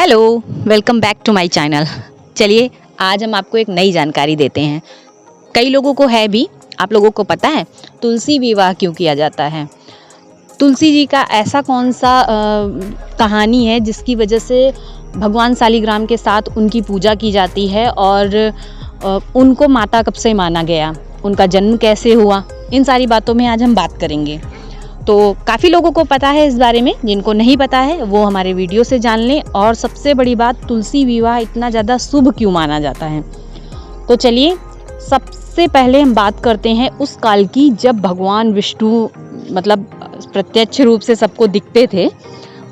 Hello, welcome back to my channel. चलिए आज हम आपको एक नई जानकारी देते हैं। कई लोगों को है भी, आप लोगों को पता है तुलसी विवाह क्यों किया जाता है। तुलसी जी का ऐसा कौन सा कहानी है जिसकी वजह से भगवान शालिग्राम के साथ उनकी पूजा की जाती है और उनको माता कब से माना गया, उनका जन्म कैसे हुआ, इन सारी बातों में आज हम बात करेंगे। तो काफ़ी लोगों को पता है इस बारे में, जिनको नहीं पता है वो हमारे वीडियो से जान लें। और सबसे बड़ी बात, तुलसी विवाह इतना ज़्यादा शुभ क्यों माना जाता है। तो चलिए सबसे पहले हम बात करते हैं उस काल की जब भगवान विष्णु मतलब प्रत्यक्ष रूप से सबको दिखते थे।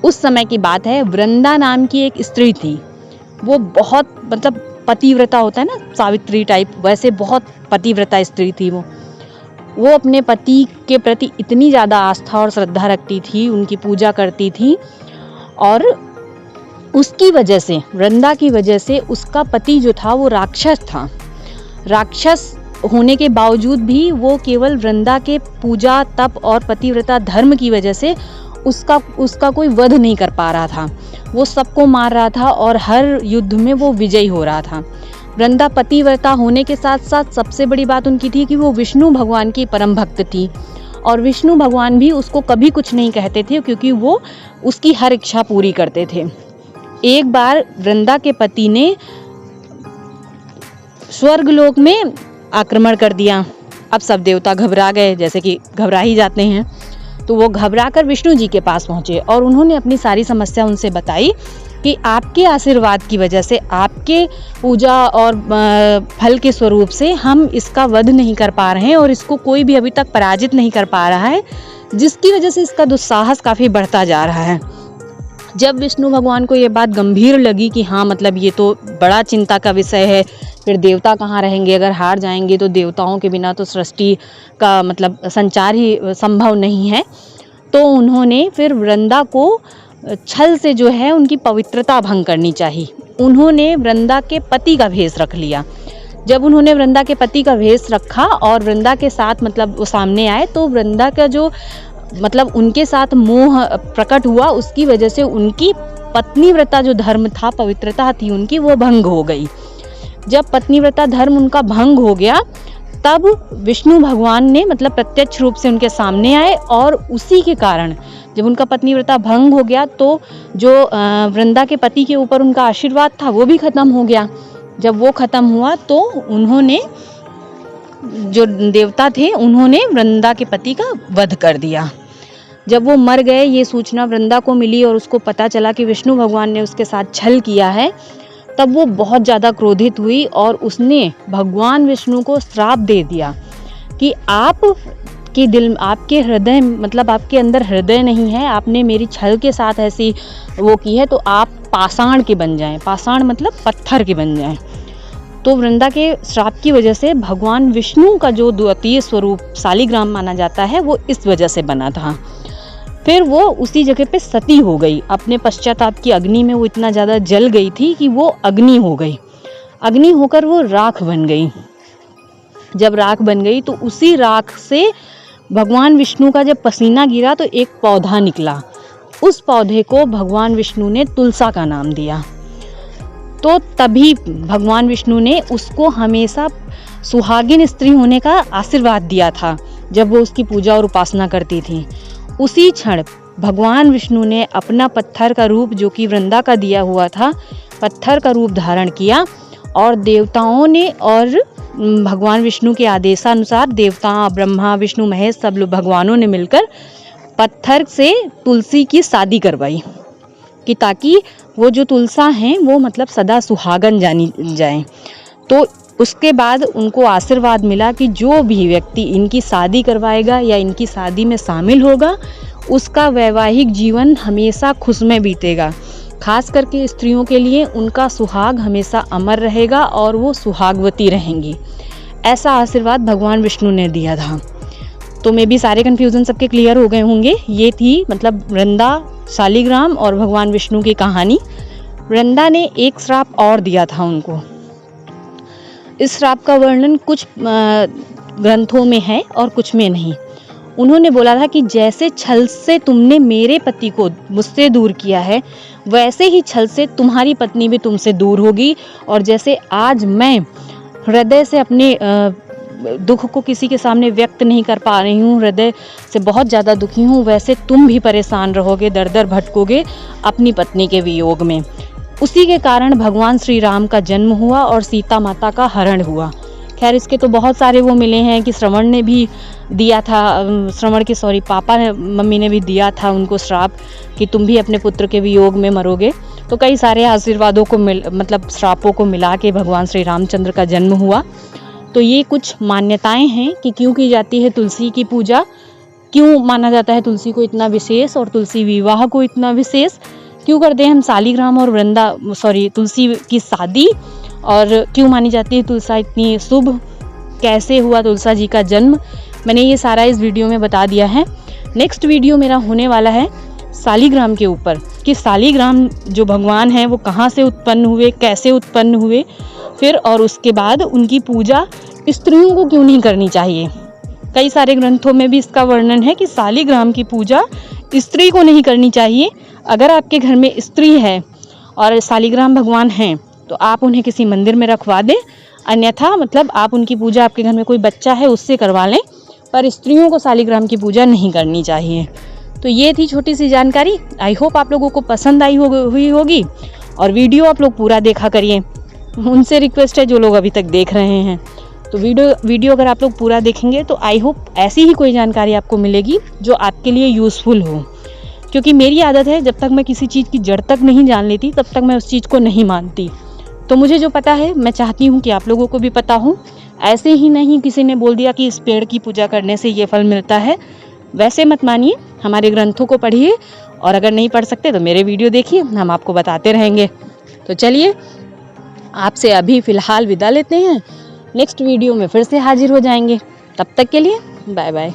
उस समय की बात है। वृंदा नाम की एक स्त्री थी। वो बहुत मतलब पतिव्रता होता है ना, सावित्री टाइप, वैसे बहुत पतिव्रता स्त्री थी वो अपने पति के प्रति इतनी ज़्यादा आस्था और श्रद्धा रखती थी, उनकी पूजा करती थी। और उसकी वजह से, वृंदा की वजह से, उसका पति जो था वो राक्षस था। राक्षस होने के बावजूद भी वो केवल वृंदा के पूजा तप और पतिव्रता धर्म की वजह से उसका कोई वध नहीं कर पा रहा था। वो सबको मार रहा था और हर युद्ध में वो विजयी हो रहा था। वृंदा पतिव्रता होने के साथ साथ सबसे बड़ी बात उनकी थी कि वो विष्णु भगवान की परम भक्त थी। और विष्णु भगवान भी उसको कभी कुछ नहीं कहते थे, क्योंकि वो उसकी हर इच्छा पूरी करते थे। एक बार वृंदा के पति ने स्वर्गलोक में आक्रमण कर दिया। अब सब देवता घबरा गए, जैसे कि घबरा ही जाते हैं। तो वो घबरा कर विष्णु जी के पास पहुंचे और उन्होंने अपनी सारी समस्या उनसे बताई कि आपके आशीर्वाद की वजह से, आपके पूजा और फल के स्वरूप से हम इसका वध नहीं कर पा रहे हैं और इसको कोई भी अभी तक पराजित नहीं कर पा रहा है, जिसकी वजह से इसका दुस्साहस काफ़ी बढ़ता जा रहा है। जब विष्णु भगवान को ये बात गंभीर लगी कि हाँ मतलब ये तो बड़ा चिंता का विषय है, फिर देवता कहाँ रहेंगे, अगर हार जाएंगे तो देवताओं के बिना तो सृष्टि का मतलब संचार ही संभव नहीं है। तो उन्होंने फिर वृंदा को छल से जो है उनकी पवित्रता भंग करनी चाहिए। उन्होंने वृंदा के पति का भेष रख लिया। जब उन्होंने वृंदा के पति का भेष रखा और वृंदा के साथ मतलब वो सामने आए, तो वृंदा का जो मतलब उनके साथ मोह प्रकट हुआ, उसकी वजह से उनकी पत्नीव्रता जो धर्म था, पवित्रता थी उनकी, वो भंग हो गई। जब पत्नीव्रता धर्म उनका भंग हो गया, तब विष्णु भगवान ने मतलब प्रत्यक्ष रूप से उनके सामने आए और उसी के कारण जब उनका पत्नीव्रता भंग हो गया तो जो वृंदा के पति के ऊपर उनका आशीर्वाद था वो भी खत्म हो गया। जब वो खत्म हुआ तो उन्होंने, जो देवता थे, उन्होंने वृंदा के पति का वध कर दिया। जब वो मर गए, ये सूचना वृंदा को मिली और उसको पता चला कि विष्णु भगवान ने उसके साथ छल किया है, तब वो बहुत ज़्यादा क्रोधित हुई और उसने भगवान विष्णु को श्राप दे दिया कि आपके दिल, आपके हृदय मतलब आपके अंदर हृदय नहीं है, आपने मेरी छल के साथ ऐसी वो की है, तो आप पाषाण के बन जाएं। पाषाण मतलब पत्थर के बन जाएं। तो वृंदा के श्राप की वजह से भगवान विष्णु का जो द्वितीय स्वरूप शालिग्राम माना जाता है, वो इस वजह से बना था। फिर वो उसी जगह पे सती हो गई। अपने पश्चाताप की अग्नि में वो इतना ज़्यादा जल गई थी कि वो अग्नि हो गई। अग्नि होकर वो राख बन गई। जब राख बन गई तो उसी राख से भगवान विष्णु का जब पसीना गिरा तो एक पौधा निकला। उस पौधे को भगवान विष्णु ने तुलसा का नाम दिया। तो तभी भगवान विष्णु ने उसको हमेशा सुहागिन स्त्री होने का आशीर्वाद दिया था, जब वो उसकी पूजा और उपासना करती थी। उसी क्षण भगवान विष्णु ने अपना पत्थर का रूप, जो कि वृंदा का दिया हुआ था, पत्थर का रूप धारण किया और देवताओं ने और भगवान विष्णु के आदेशानुसार देवता, ब्रह्मा, विष्णु, महेश, सब लोग भगवानों ने मिलकर पत्थर से तुलसी की शादी करवाई कि ताकि वो जो तुलसा हैं वो मतलब सदा सुहागन जानी जाए। तो उसके बाद उनको आशीर्वाद मिला कि जो भी व्यक्ति इनकी शादी करवाएगा या इनकी शादी में शामिल होगा, उसका वैवाहिक जीवन हमेशा खुशमय बीतेगा। खास करके स्त्रियों के लिए उनका सुहाग हमेशा अमर रहेगा और वो सुहागवती रहेंगी। ऐसा आशीर्वाद भगवान विष्णु ने दिया था। तो मे भी सारे कन्फ्यूज़न सबके क्लियर हो गए होंगे। ये थी मतलब वृंदा, शालिग्राम और भगवान विष्णु की कहानी। वृंदा ने एक श्राप और दिया था उनको। इस श्राप का वर्णन कुछ ग्रंथों में है और कुछ में नहीं। उन्होंने बोला था कि जैसे छल से तुमने मेरे पति को मुझसे दूर किया है, वैसे ही छल से तुम्हारी पत्नी भी तुमसे दूर होगी। और जैसे आज मैं हृदय से अपने दुख को किसी के सामने व्यक्त नहीं कर पा रही हूँ, हृदय से बहुत ज़्यादा दुखी हूँ, वैसे तुम भी परेशान रहोगे, दर दर भटकोगे अपनी पत्नी के वियोग में। उसी के कारण भगवान श्री राम का जन्म हुआ और सीता माता का हरण हुआ। खैर इसके तो बहुत सारे वो मिले हैं कि श्रवण ने भी दिया था, श्रवण के पापा ने, मम्मी ने भी दिया था उनको श्राप कि तुम भी अपने पुत्र के वियोग में मरोगे। तो कई सारे आशीर्वादों को मतलब श्रापों को मिला के भगवान श्री रामचंद्र का जन्म हुआ। तो ये कुछ मान्यताएं हैं कि क्यों की जाती है तुलसी की पूजा, क्यों माना जाता है तुलसी को इतना विशेष और तुलसी विवाह को इतना विशेष, क्यों करते हैं हम शालिग्राम और तुलसी की शादी, और क्यों मानी जाती है तुलसा इतनी शुभ, कैसे हुआ तुलसा जी का जन्म। मैंने ये सारा इस वीडियो में बता दिया है। नेक्स्ट वीडियो मेरा होने वाला है शालिग्राम के ऊपर कि शालिग्राम जो भगवान हैं वो कहाँ से उत्पन्न हुए, कैसे उत्पन्न हुए, फिर और उसके बाद उनकी पूजा स्त्रियों को क्यों नहीं करनी चाहिए। कई सारे ग्रंथों में भी इसका वर्णन है कि शालिग्राम की पूजा स्त्री को नहीं करनी चाहिए। अगर आपके घर में स्त्री है और शालिग्राम भगवान हैं तो आप उन्हें किसी मंदिर में रखवा दें, अन्यथा मतलब आप उनकी पूजा, आपके घर में कोई बच्चा है उससे करवा लें, पर स्त्रियों को शालिग्राम की पूजा नहीं करनी चाहिए। तो ये थी छोटी सी जानकारी। आई होप आप लोगों को पसंद आई हुई होगी, और वीडियो आप लोग पूरा देखा करिए। उनसे रिक्वेस्ट है जो लोग अभी तक देख रहे हैं, तो वीडियो अगर आप लोग पूरा देखेंगे तो आई होप ऐसी ही कोई जानकारी आपको मिलेगी जो आपके लिए यूज़फुल हो। क्योंकि मेरी आदत है, जब तक मैं किसी चीज़ की जड़ तक नहीं जान लेती तब तक मैं उस चीज़ को नहीं मानती। तो मुझे जो पता है मैं चाहती हूँ कि आप लोगों को भी पता हो। ऐसे ही नहीं किसी ने बोल दिया कि इस पेड़ की पूजा करने से ये फल मिलता है, वैसे मत मानिए, हमारे ग्रंथों को पढ़िए, और अगर नहीं पढ़ सकते तो मेरे वीडियो देखिए, हम आपको बताते रहेंगे। तो चलिए आपसे अभी फ़िलहाल विदा लेते हैं, नेक्स्ट वीडियो में फिर से हाजिर हो जाएंगे। तब तक के लिए बाय बाय।